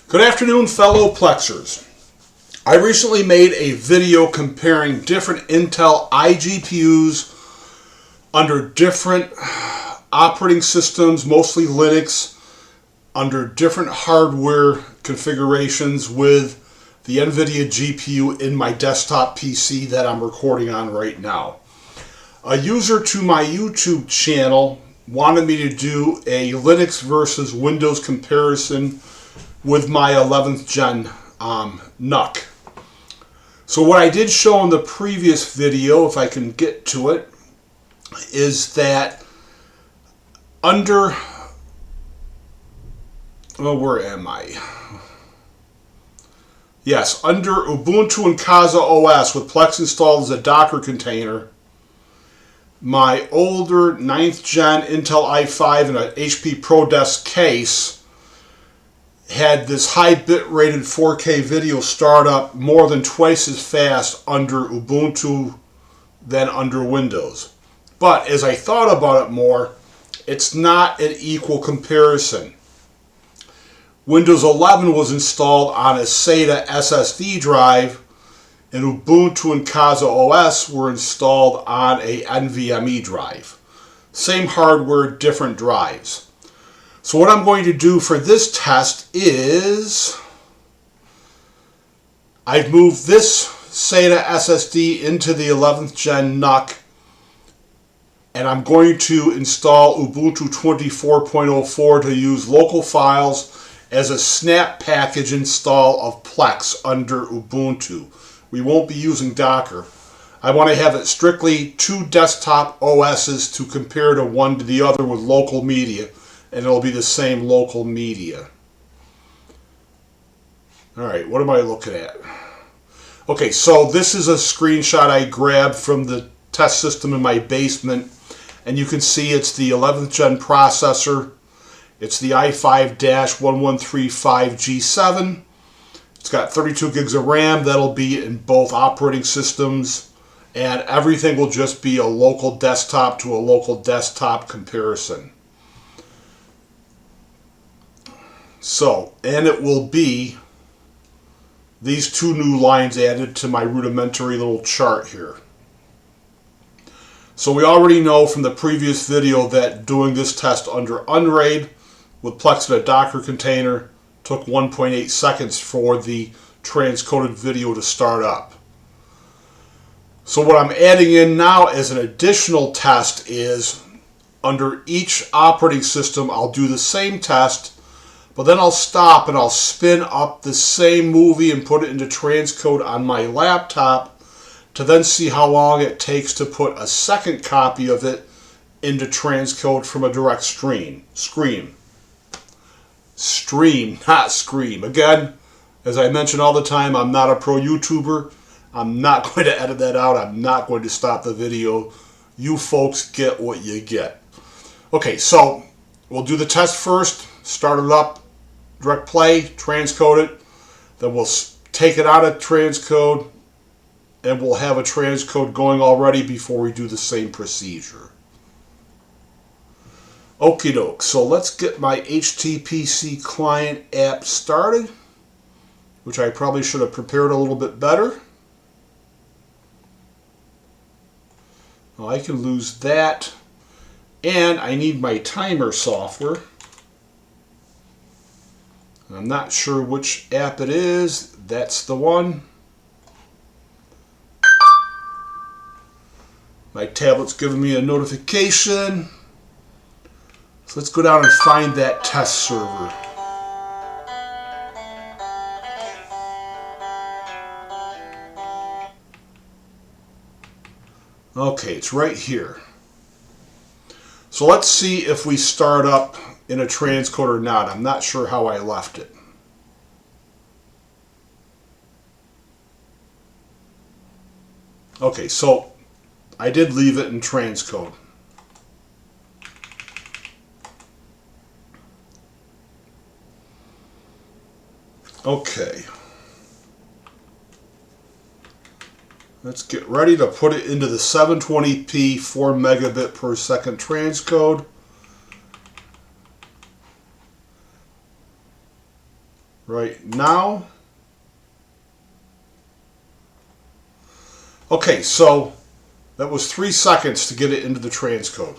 Good afternoon, fellow Plexers. I recently made a video comparing different Intel iGPUs under different operating systems, mostly Linux, under different hardware configurations with the NVIDIA GPU in my desktop PC that I'm recording on right now. A user to my YouTube channel wanted me to do a Linux versus Windows comparison with my 11th gen NUC. So what I did show in the previous video, if I can get to it, is that under, well, where am I? Yes, under Ubuntu and Kazaa OS with Plex installed as a Docker container, my older 9th gen Intel i5 and a HP ProDesk case had this high bit rated 4K video start up more than twice as fast under Ubuntu than under Windows. But as I thought about it more, it's not an equal comparison. Windows 11 was installed on a SATA SSD drive, and Ubuntu and Kazaa OS were installed on a NVMe drive. Same hardware, different drives. So what I'm going to do for this test is I've moved this SATA SSD into the 11th gen NUC, and I'm going to install Ubuntu 24.04 to use local files as a snap package install of Plex under Ubuntu. We won't be using Docker. I want to have it strictly two desktop OSs to compare to one to the other with local media, and it'll be the same local media. Alright, what am I looking at? Okay, so this is a screenshot I grabbed from the test system in my basement, and you can see it's the 11th gen processor. It's the i5-1135G7. It's got 32 gigs of RAM. That'll be in both operating systems, and everything will just be a local desktop to a local desktop comparison. So, and it will be these two new lines added to my rudimentary little chart here. So we already know from the previous video that doing this test under Unraid with Plex in a Docker container took 1.8 seconds for the transcoded video to start up. So what I'm adding in now as an additional test is under each operating system I'll do the same test, but then I'll stop and I'll spin up the same movie and put it into transcode on my laptop to then see how long it takes to put a second copy of it into transcode from a direct stream, not scream. Again, as I mention all the time, I'm not a pro YouTuber. I'm not going to edit that out. I'm not going to stop the video. You folks get what you get. Okay, so we'll do the test first, start it up, direct play, transcode it, then we'll take it out of transcode, and we'll have a transcode going already before we do the same procedure. Okie doke, so let's get my HTPC client app started, which I probably should have prepared a little bit better. Well, I can lose that, and I need my timer software. I'm not sure which app it is. That's the one. My tablet's giving me a notification. So let's go down and find that test server. Okay, it's right here. So let's see if we start up in a transcode or not. I'm not sure how I left it. Okay, so I did leave it in transcode. Okay. Let's get ready to put it into the 720p 4 megabit per second transcode. right now. Okay, so that was 3 seconds to get it into the transcode.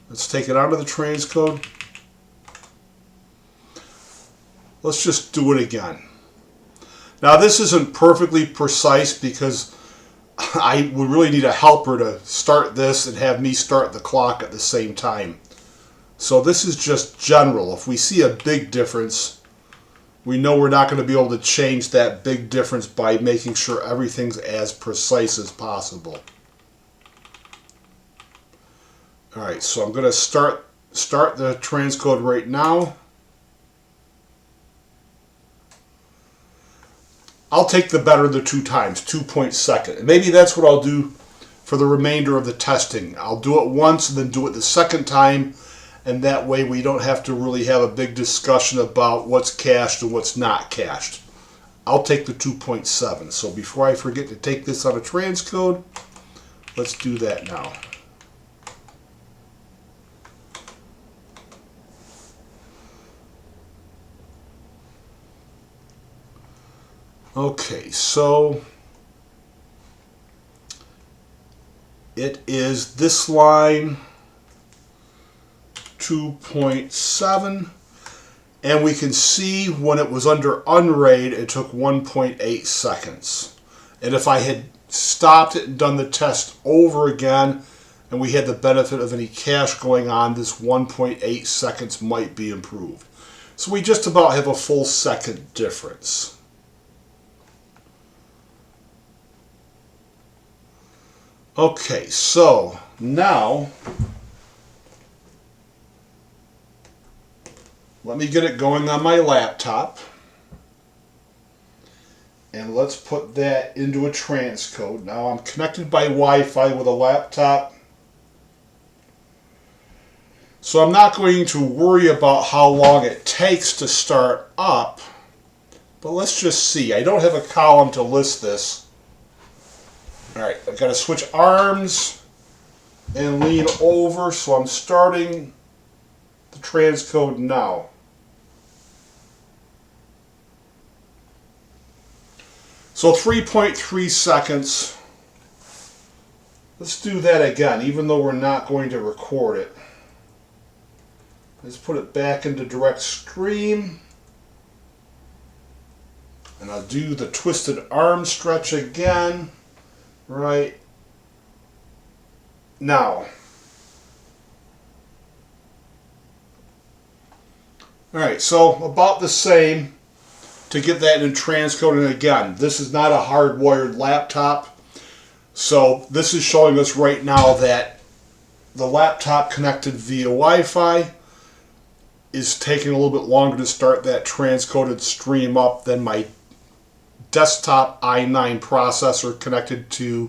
Let's take it out of the transcode. Let's just do it again. Now this isn't perfectly precise because I would really need a helper to start this and have me start the clock at the same time. So this is just general. If we see a big difference, we know we're not going to be able to change that big difference by making sure everything's as precise as possible. Alright, so I'm going to start the transcode right now. I'll take the better of the 2 times, 2.2. And maybe that's what I'll do for the remainder of the testing. I'll do it once and then do it the second time, and that way we don't have to really have a big discussion about what's cached and what's not cached. I'll take the 2.7. So before I forget to take this out of transcode, let's do that now. Okay, so it is this line 2.7, and we can see when it was under unraid it took 1.8 seconds. And if I had stopped it and done the test over again and we had the benefit of any cache going on, this 1.8 seconds might be improved. So we just about have a full second difference. Okay, so now let me get it going on my laptop, and let's put that into a transcode. Now I'm connected by Wi-Fi with a laptop, so I'm not going to worry about how long it takes to start up, but let's just see. I don't have a column to list this. Alright, I've got to switch arms and lean over, so I'm starting the transcode now. So 3.3 seconds. Let's do that again, even though we're not going to record it. Let's put it back into direct stream. And I'll do the twisted arm stretch again. Right now. Alright, so about the same to get that in transcode. And again, this is not a hardwired laptop, so this is showing us right now that the laptop connected via Wi-Fi is taking a little bit longer to start that transcoded stream up than my desktop i9 processor connected to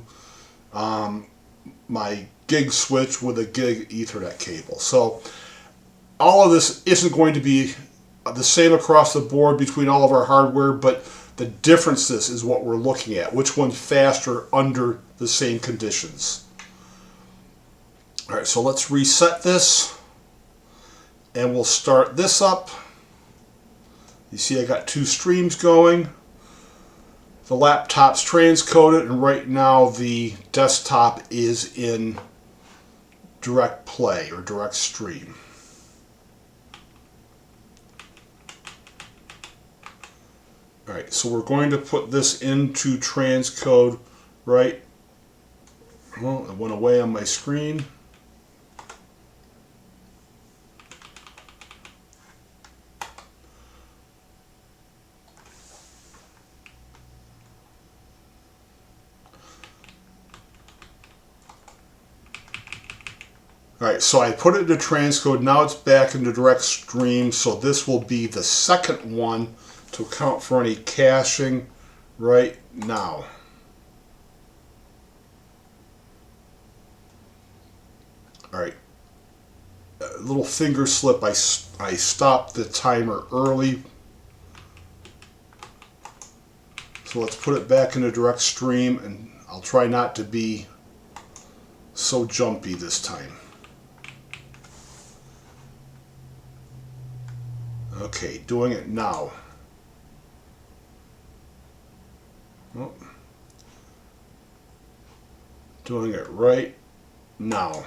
my gig switch with a gig Ethernet cable. So all of this isn't going to be the same across the board between all of our hardware, but the differences is what we're looking at. Which one's faster under the same conditions. Alright, so let's reset this and we'll start this up. You see I got 2 streams going. The laptop's transcoded, and right now the desktop is in direct play or direct stream. Alright, so we're going to put this into transcode right. Well, it went away on my screen. Alright, so I put it into transcode, now it's back into direct stream, so this will be the second one to account for any caching right now. Alright, a little finger slip, I stopped the timer early. So let's put it back into direct stream, and I'll try not to be so jumpy this time. Okay, doing it now. Oh. Doing it right now.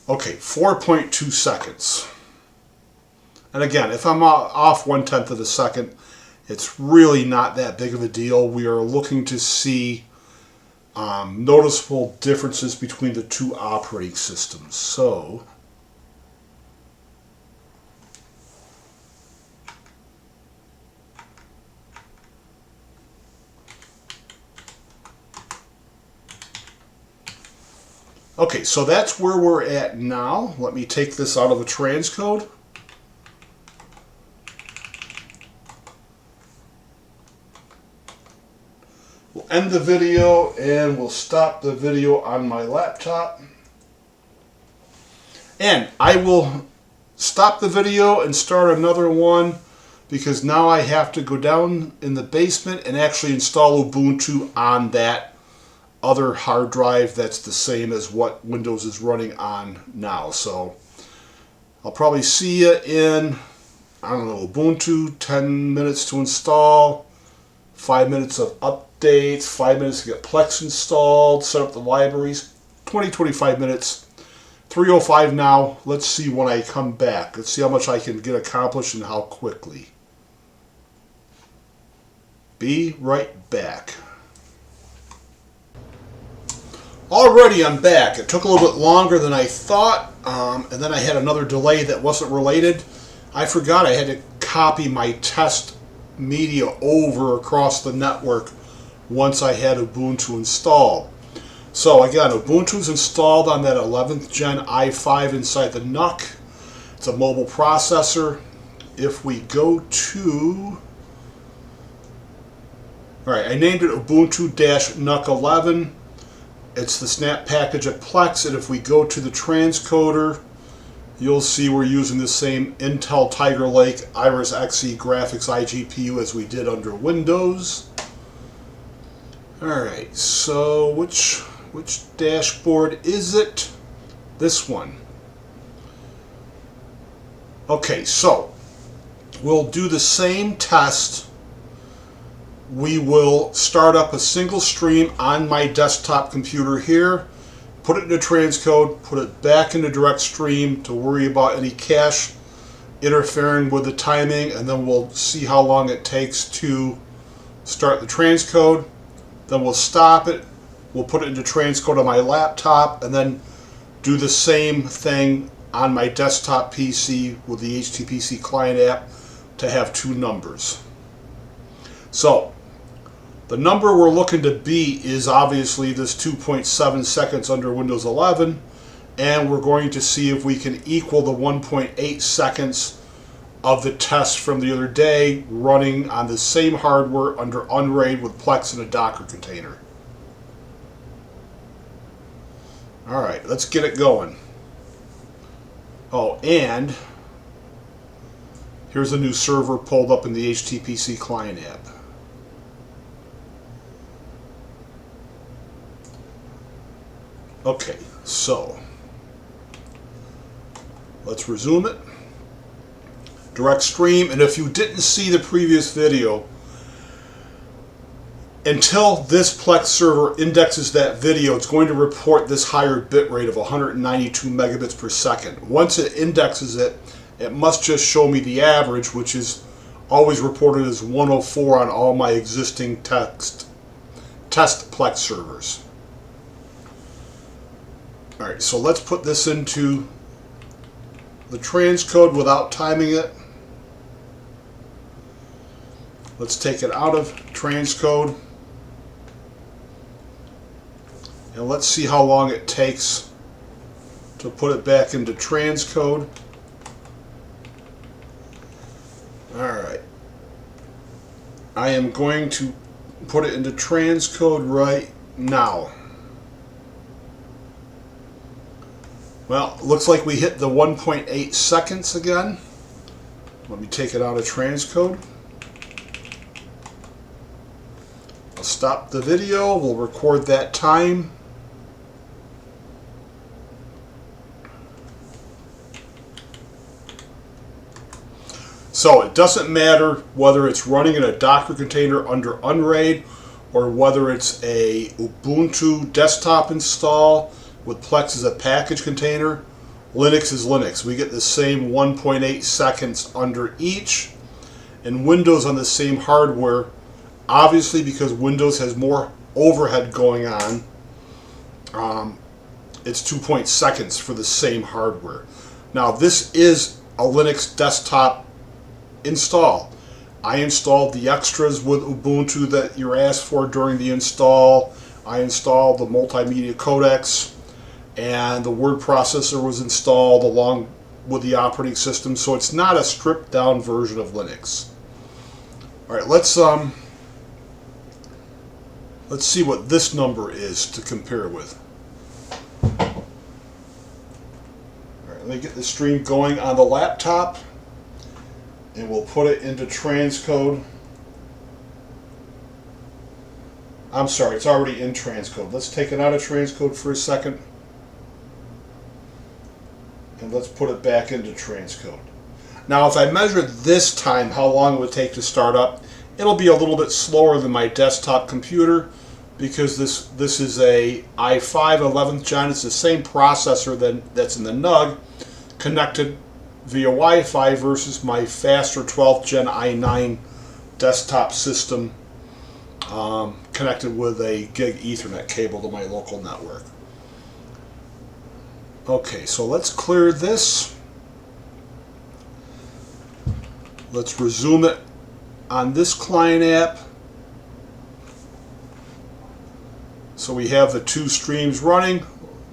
Okay, 4.2 seconds. And again, if I'm off 1/10 of a second, it's really not that big of a deal. We are looking to see noticeable differences between the two operating systems. So, okay, so that's where we're at now. Let me take this out of the transcode. We'll end the video and we'll stop the video on my laptop. And I will stop the video and start another one because now I have to go down in the basement and actually install Ubuntu on that other hard drive that's the same as what Windows is running on now. So I'll probably see you in, I don't know, Ubuntu, 10 minutes to install, 5 minutes of updates, 5 minutes to get Plex installed, set up the libraries, 20-25 minutes. 3:05 now. Let's see when I come back. Let's see how much I can get accomplished and how quickly. Be right back. Alrighty, I'm back. It took a little bit longer than I thought, and then I had another delay that wasn't related. I forgot I had to copy my test media over across the network once I had Ubuntu installed. So again, Ubuntu is installed on that 11th gen i5 inside the NUC. It's a mobile processor. If we go to, alright, I named it Ubuntu-NUC 11. It's the snap package at Plex, and if we go to the transcoder, you'll see we're using the same Intel Tiger Lake Iris Xe graphics iGPU as we did under Windows. Alright, so which dashboard is it? This one. Okay, so we'll do the same test. We will start up a single stream on my desktop computer here, put it into transcode, put it back into direct stream to worry about any cache interfering with the timing, and then we'll see how long it takes to start the transcode. Then we'll stop it, we'll put it into transcode on my laptop, and then do the same thing on my desktop PC with the HTPC client app to have two numbers. So the number we're looking to beat is obviously this 2.7 seconds under Windows 11, and we're going to see if we can equal the 1.8 seconds of the test from the other day running on the same hardware under Unraid with Plex in a Docker container. Alright, let's get it going. Oh, and here's a new server pulled up in the HTPC client app. Okay, so let's resume it. Direct stream, and if you didn't see the previous video, until this Plex server indexes that video, it's going to report this higher bit rate of 192 megabits per second. Once it indexes it, it must just show me the average, which is always reported as 104 on all my existing test Plex servers. Alright, so let's put this into the transcode without timing it. Let's take it out of transcode. And let's see how long it takes to put it back into transcode. Alright. I am going to put it into transcode right now. Well, looks like we hit the 1.8 seconds again. Let me take it out of transcode. I'll stop the video. We'll record that time. So it doesn't matter whether it's running in a Docker container under Unraid or whether it's a Ubuntu desktop install with Plex as a package container. Linux is Linux. We get the same 1.8 seconds under each, and Windows on the same hardware, obviously because Windows has more overhead going on, it's 2.0 seconds for the same hardware. Now this is a Linux desktop install. I installed the extras with Ubuntu that you're asked for during the install. I installed the multimedia codecs, and the word processor was installed along with the operating system, so it's not a stripped down version of Linux. Alright, let's see what this number is to compare with. Alright, let me get the stream going on the laptop, and we'll put it into transcode. I'm sorry, it's already in transcode. Let's take it out of transcode for a second, and let's put it back into transcode. Now if I measure this time, how long it would take to start up, it'll be a little bit slower than my desktop computer, because this is a i5 11th gen. It's the same processor that's in the NUC, connected via Wi-Fi, versus my faster 12th gen i9 desktop system connected with a gig Ethernet cable to my local network. Okay, so let's clear this. Let's resume it on this client app. So we have the two streams running.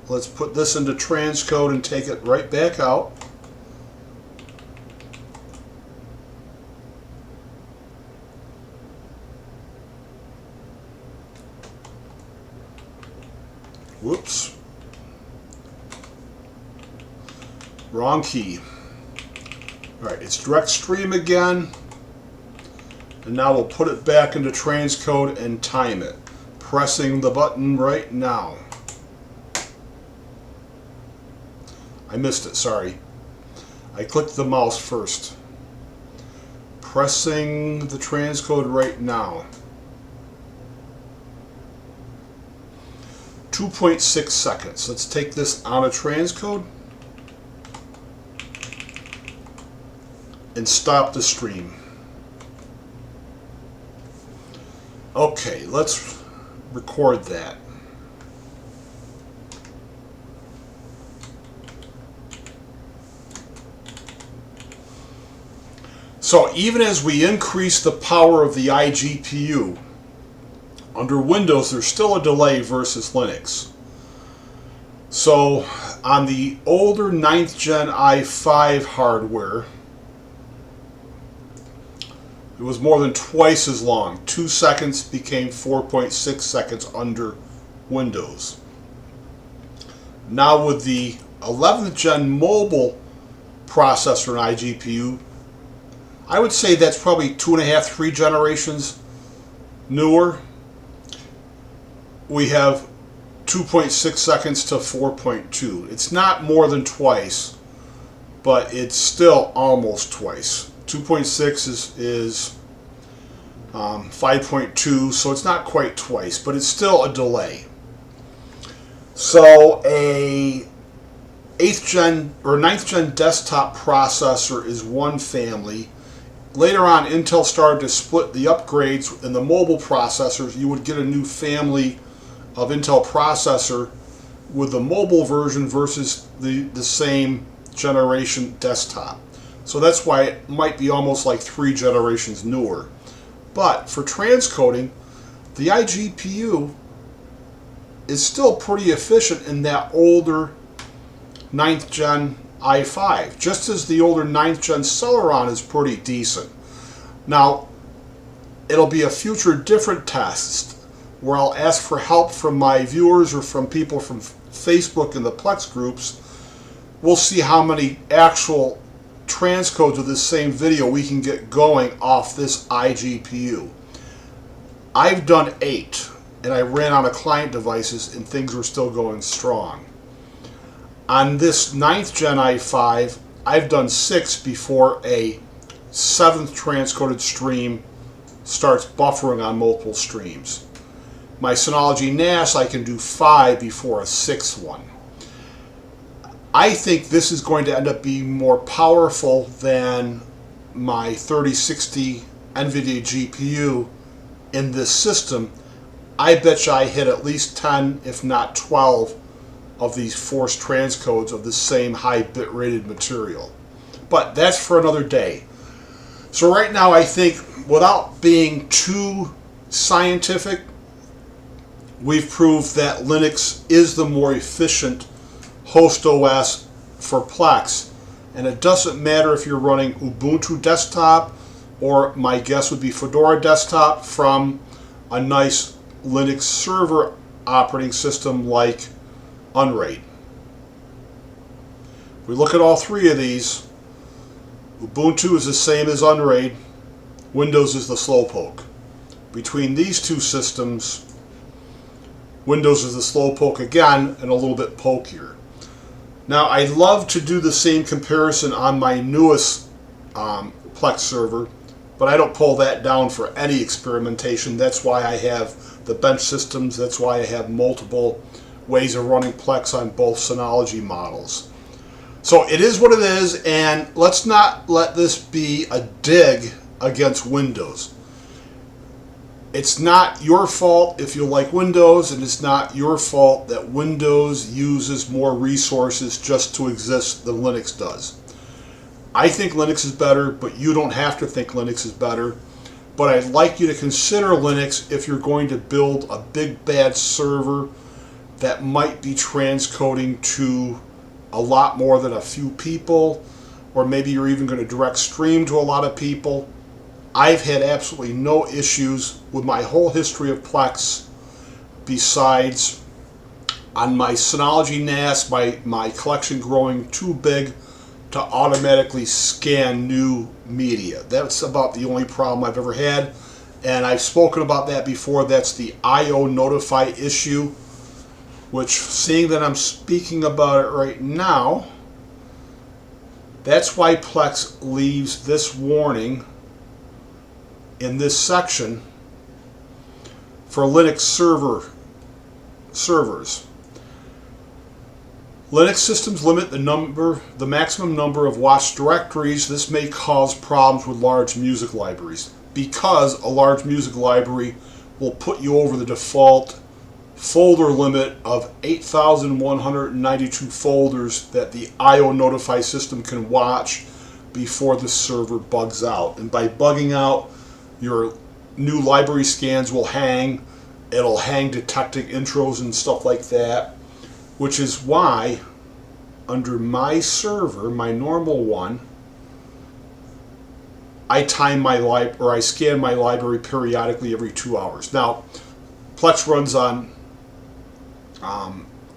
Let's put this into transcode and take it right back out. Whoops. Wrong key. Alright, it's direct stream again. And now we'll put it back into transcode and time it. Pressing the button right now. I missed it, sorry. I clicked the mouse first. Pressing the transcode right now. 2.6 seconds. Let's take this out of transcode and stop the stream. Okay, let's record that. So even as we increase the power of the iGPU, under Windows there's still a delay versus Linux. So on the older 9th gen i5 hardware, it was more than twice as long. 2 seconds became 4.6 seconds under Windows. Now with the 11th gen mobile processor and iGPU, I would say that's probably 2.5, 3 generations newer. We have 2.6 seconds to 4.2. It's not more than twice, but it's still almost twice. 2.6 is 5.2, so it's not quite twice, but it's still a delay. So a 8th gen or 9th gen desktop processor is one family. Later on, Intel started to split the upgrades in the mobile processors. You would get a new family of Intel processor with the mobile version versus the same generation desktop. So that's why it might be almost like 3 generations newer. But for transcoding, the iGPU is still pretty efficient in that older 9th gen i5, just as the older 9th gen Celeron is pretty decent. Now, it'll be a future different test where I'll ask for help from my viewers or from people from Facebook and the Plex groups. We'll see how many actual transcodes of this same video we can get going off this iGPU. I've done 8, and I ran on a client devices, and things were still going strong. On this 9th gen i5, I've done 6 before a 7th transcoded stream starts buffering on multiple streams. My Synology NAS, I can do 5 before a 6th one. I think this is going to end up being more powerful than my 3060 NVIDIA GPU in this system. I bet you I hit at least 10, if not 12, of these forced transcodes of the same high bit rated material. But that's for another day. So right now I think, without being too scientific, we've proved that Linux is the more efficient host OS for Plex. And it doesn't matter if you're running Ubuntu desktop, or my guess would be Fedora desktop from a nice Linux server operating system like Unraid. If we look at all three of these, Ubuntu is the same as Unraid, Windows is the slowpoke. Between these two systems, Windows is the slowpoke again, and a little bit pokier. Now, I'd love to do the same comparison on my newest Plex server, but I don't pull that down for any experimentation. That's why I have the bench systems. That's why I have multiple ways of running Plex on both Synology models. So it is what it is, and let's not let this be a dig against Windows. It's not your fault if you like Windows, and it's not your fault that Windows uses more resources just to exist than Linux does. I think Linux is better, but you don't have to think Linux is better. But I'd like you to consider Linux if you're going to build a big bad server that might be transcoding to a lot more than a few people, or maybe you're even going to direct stream to a lot of people. I've had absolutely no issues with my whole history of Plex, besides on my Synology NAS, my collection growing too big to automatically scan new media. That's about the only problem I've ever had, and I've spoken about that before. That's the IO notify issue, which, seeing that I'm speaking about it right now, that's why Plex leaves this warning in this section for Linux servers. Linux systems limit the maximum number of watch directories. This may cause problems with large music libraries, because a large music library will put you over the default folder limit of 8,192 folders that the IO notify system can watch before the server bugs out. And by bugging out, your new library scans will hang. It'll hang detecting intros and stuff like that, which is why under my server, my normal one, I time my I scan my library periodically every 2 hours. Now, Plex runs on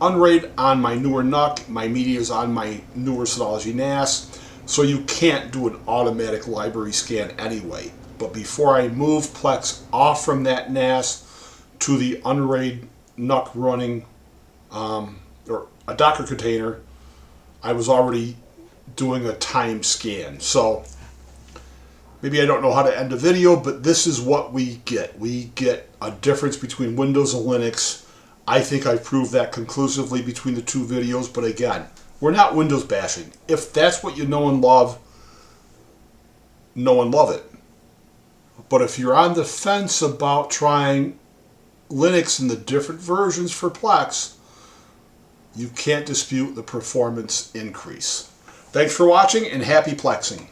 Unraid on my newer NUC. My media is on my newer Synology NAS, so you can't do an automatic library scan anyway. But before I move Plex off from that NAS to the Unraid NUC running or a Docker container, I was already doing a time scan. So maybe I don't know how to end a video, but this is what we get. We get a difference between Windows and Linux. I think I proved that conclusively between the two videos, but again, we're not Windows bashing. If that's what you know and love, know and love it. But if you're on the fence about trying Linux and the different versions for Plex, you can't dispute the performance increase. Thanks for watching, and happy Plexing.